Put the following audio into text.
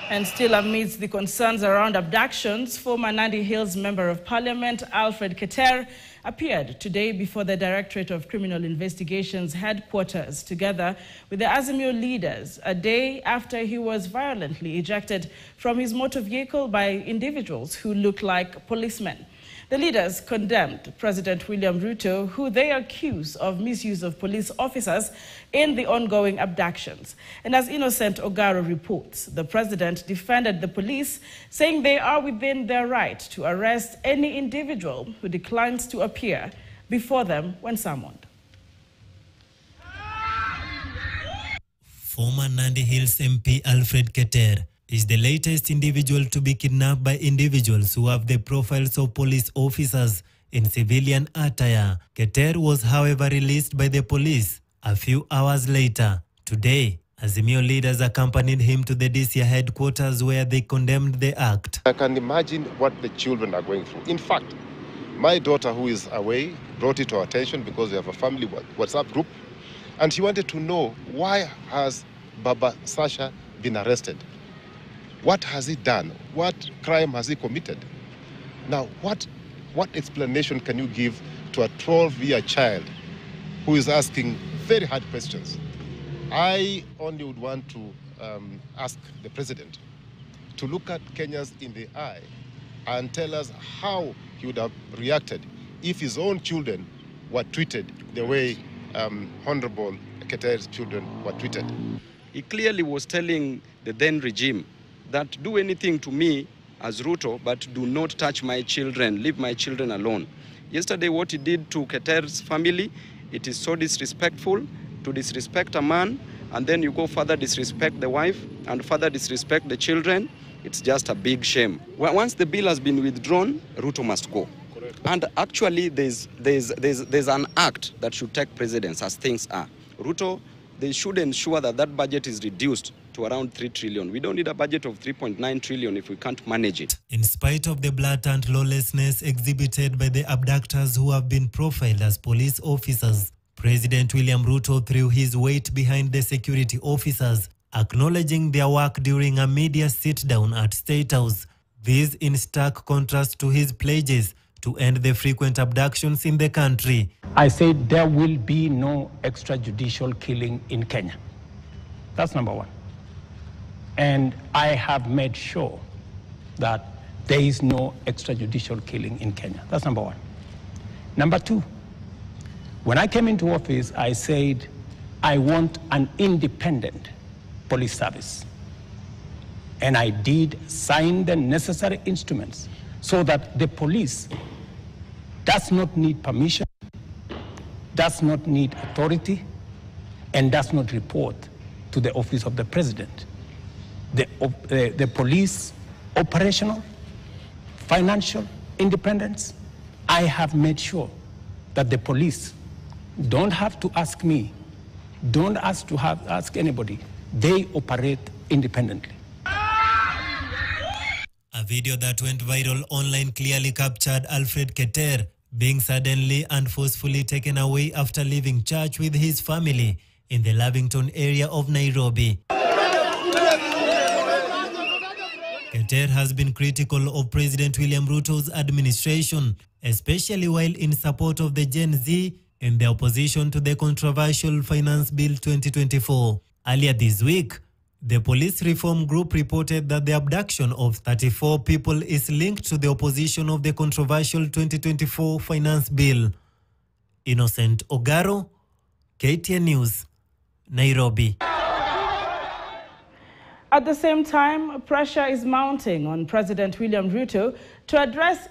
And still amidst the concerns around abductions, former Nandi Hills Member of Parliament Alfred Keter appeared today before the Directorate of Criminal Investigations headquarters together with the Azimio leaders a day after he was violently ejected from his motor vehicle by individuals who look like policemen. The leaders condemned President William Ruto, who they accuse of misuse of police officers in the ongoing abductions. And as Innocent Ogaro reports, the president defended the police, saying they are within their right to arrest any individual who declines to appear before them when summoned. Former Nandi Hills MP Alfred Keter is the latest individual to be kidnapped by individuals who have the profiles of police officers in civilian attire. Keter was, however, released by the police a few hours later. Today, Azimio leaders accompanied him to the DCI headquarters where they condemned the act. I can imagine what the children are going through. In fact, my daughter, who is away, brought it to our attention because we have a family WhatsApp group, and she wanted to know, why has Baba Sasha been arrested? What has he done? What crime has he committed? Now, what explanation can you give to a 12-year child who is asking very hard questions? I only would want to ask the president to look at Kenyans in the eye and tell us how he would have reacted if his own children were treated the way Honorable Keter's children were treated. He clearly was telling the then regime that do anything to me as Ruto, but do not touch my children, leave my children alone. Yesterday, what he did to Keter's family, it is so disrespectful to disrespect a man, and then you go further disrespect the wife and further disrespect the children. It's just a big shame. Once the bill has been withdrawn, Ruto must go. Correct. And actually, there's an act that should take precedence as things are. Ruto, they should ensure that that budget is reduced to around 3 trillion. We don't need a budget of 3.9 trillion if we can't manage it. In spite of the blatant lawlessness exhibited by the abductors who have been profiled as police officers, President William Ruto threw his weight behind the security officers, acknowledging their work during a media sit-down at State House. This in stark contrast to his pledges to end the frequent abductions in the country. I said there will be no extrajudicial killing in Kenya. That's number one. And I have made sure that there is no extrajudicial killing in Kenya. That's number one. Number two, when I came into office, I said I want an independent police service. And I did sign the necessary instruments so that the police does not need permission, does not need authority, and does not report to the office of the president. The police operational, financial independence, I have made sure that the police don't have to ask me, don't ask anybody. They operate independently. A video that went viral online clearly captured Alfred Keter being suddenly and forcefully taken away after leaving church with his family in the Lavington area of Nairobi. Keter has been critical of President William Ruto's administration, especially while in support of the Gen Z in the opposition to the controversial Finance Bill 2024. Earlier this week, the police reform group reported that the abduction of 34 people is linked to the opposition of the controversial 2024 Finance Bill. Innocent Ogaro, Keter News, Nairobi. At the same time, pressure is mounting on President William Ruto to address